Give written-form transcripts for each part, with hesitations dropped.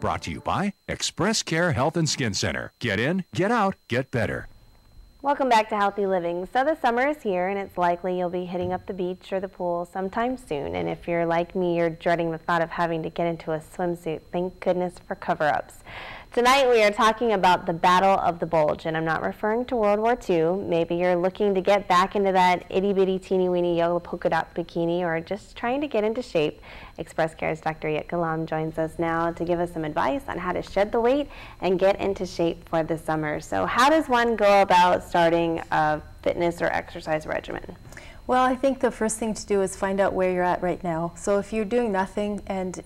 Brought to you by Express Care Health and Skin Center. Get in, get out, get better. Welcome back to Healthy Living. So the summer is here, and it's likely you'll be hitting up the beach or the pool sometime soon. And if you're like me, you're dreading the thought of having to get into a swimsuit. Thank goodness for cover-ups. Tonight we are talking about the Battle of the Bulge, and I'm not referring to World War II. Maybe you're looking to get back into that itty-bitty, teeny-weeny yellow polka dot bikini, or just trying to get into shape. Express Care's Dr. Jitka Lom joins us now to give us some advice on how to shed the weight and get into shape for the summer. So how does one go about starting a fitness or exercise regimen? Well, I think the first thing to do is find out where you're at right now. So if you're doing nothing and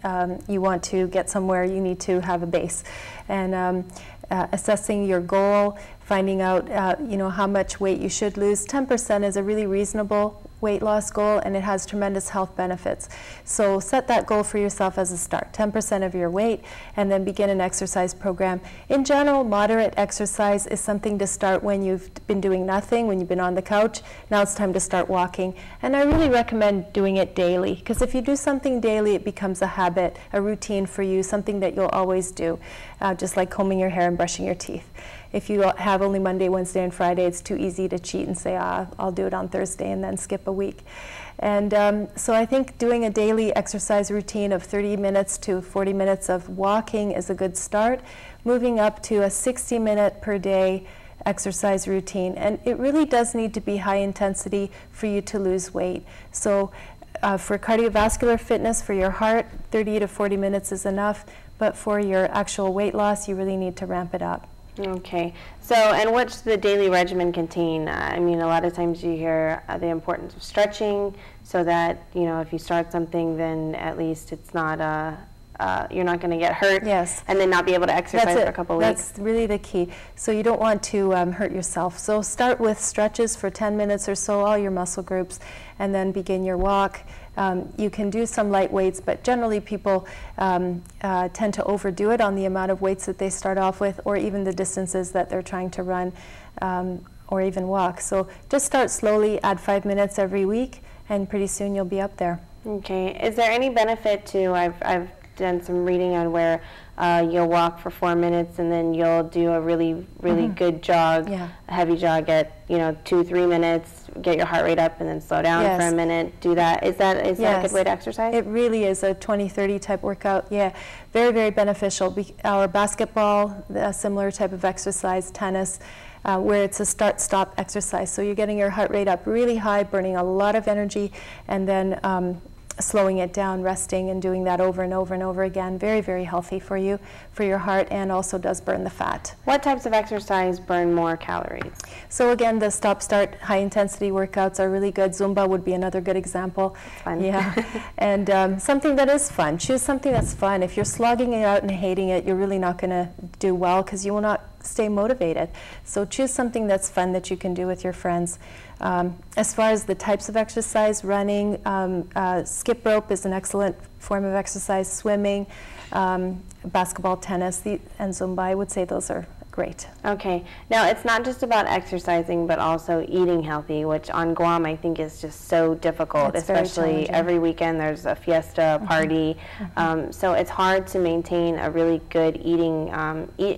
you want to get somewhere, you need to have a base. And assessing your goal, finding out how much weight you should lose. 10% is a really reasonable weight loss goal, and it has tremendous health benefits. So set that goal for yourself as a start, 10% of your weight, and then begin an exercise program. In general, moderate exercise is something to start when you've been doing nothing, when you've been on the couch. Now it's time to start walking. And I really recommend doing it daily, because if you do something daily, it becomes a habit, a routine for you, something that you'll always do, just like combing your hair and brushing your teeth. If you have only Monday, Wednesday, and Friday, it's too easy to cheat and say, I'll do it on Thursday and then skip a week. And so I think doing a daily exercise routine of 30 minutes to 40 minutes of walking is a good start, moving up to a 60-minute per day exercise routine. And it really does need to be high intensity for you to lose weight. So for cardiovascular fitness, for your heart, 30 to 40 minutes is enough. But for your actual weight loss, you really need to ramp it up. Okay. So, and what's the daily regimen contain? I mean, a lot of times you hear the importance of stretching, so that, if you start something, then at least it's not you're not going to get hurt. Yes. And then not be able to exercise for a couple of weeks. That's really the key. So you don't want to hurt yourself. So start with stretches for 10 minutes or so, all your muscle groups, and then begin your walk. You can do some light weights, but generally people tend to overdo it on the amount of weights that they start off with, or even the distances that they're trying to run or even walk. So just start slowly, add 5 minutes every week, and pretty soon you'll be up there. Okay. Is there any benefit to, I've done some reading on where you'll walk for 4 minutes and then you'll do a really good jog, a heavy jog at 2-3 minutes, get your heart rate up and then slow down for a minute. Do that. Is that a good way to exercise? It really is a 20-30 type workout. Yeah, very, very beneficial. Our basketball, a similar type of exercise, tennis, where it's a start-stop exercise. So you're getting your heart rate up really high, burning a lot of energy, and then slowing it down, resting, and doing that over and over and over again. Very, very healthy for you, for your heart, and also does burn the fat. What types of exercise burn more calories? So again, the stop-start high-intensity workouts are really good. Zumba would be another good example. That's fun. Yeah, and something that is fun. Choose something that's fun. If you're slogging it out and hating it, you're really not going to do well, because you will not stay motivated. So choose something that's fun that you can do with your friends. As far as the types of exercise, running, skip rope is an excellent form of exercise, swimming, basketball, tennis, and Zumba, I would say those are great. Okay. Now, it's not just about exercising, but also eating healthy, which on Guam I think is just so difficult, especially every weekend there's a fiesta, party. So it's hard to maintain a really good eating,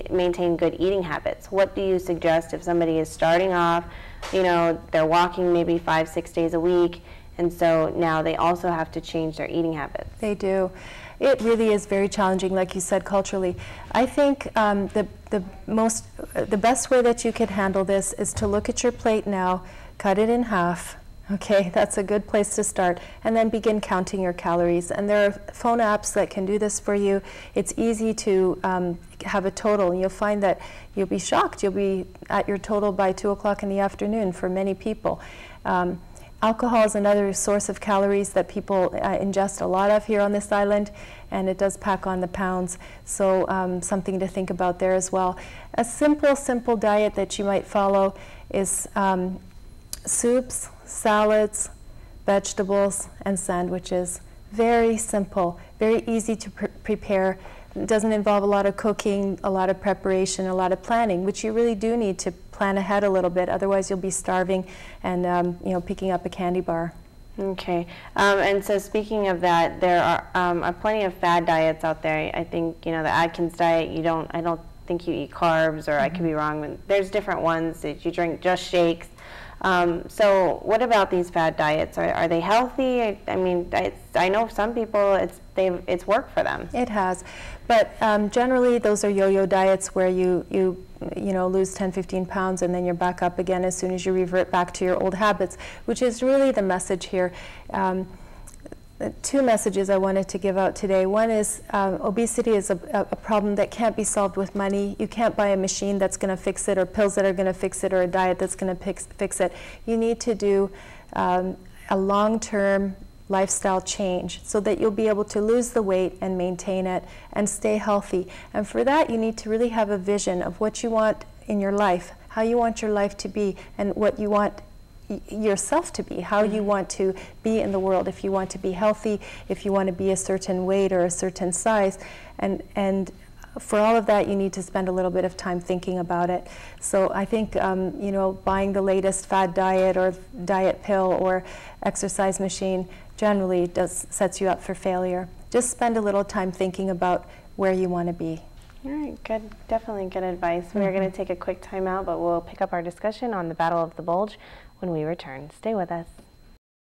maintain good eating habits. What do you suggest if somebody is starting off, they're walking maybe 5-6 days a week, and so now they also have to change their eating habits? They do. It really is very challenging, like you said, culturally. I think the best way that you could handle this is to look at your plate now, cut it in half. Okay, that's a good place to start, and then begin counting your calories. And there are phone apps that can do this for you. It's easy to have a total, and you'll find that you'll be shocked. You'll be at your total by 2 o'clock in the afternoon for many people. Alcohol is another source of calories that people ingest a lot of here on this island, and it does pack on the pounds. So something to think about there as well. A simple diet that you might follow is soups, salads, vegetables, and sandwiches. Very simple, very easy to prepare. It doesn't involve a lot of cooking, a lot of preparation, a lot of planning, which you really do need to plan ahead a little bit. Otherwise, you'll be starving and picking up a candy bar. Okay, and so speaking of that, there are plenty of fad diets out there. I think, you know, the Atkins diet, I don't think you eat carbs, or I could be wrong, but there's different ones that you drink just shakes. So what about these fad diets? Are they healthy? I mean, I know some people, it's worked for them. It has, but generally those are yo-yo diets where you know, lose 10, 15 pounds and then you're back up again as soon as you revert back to your old habits, which is really the message here. Two messages I wanted to give out today. One is obesity is a problem that can't be solved with money. You can't buy a machine that's going to fix it, or pills that are going to fix it, or a diet that's going to fix it. You need to do a long-term lifestyle change so that you'll be able to lose the weight and maintain it and stay healthy. And for that, you need to really have a vision of what you want in your life, how you want your life to be, and what you want yourself to be, how you want to be in the world. If you want to be healthy, if you want to be a certain weight or a certain size, and for all of that you need to spend a little bit of time thinking about it. So I think you know, buying the latest fad diet or diet pill or exercise machine generally sets you up for failure. Just spend a little time thinking about where you want to be. All right, good, definitely good advice. We're going to take a quick time out, but we'll pick up our discussion on the Battle of the Bulge when we return. Stay with us.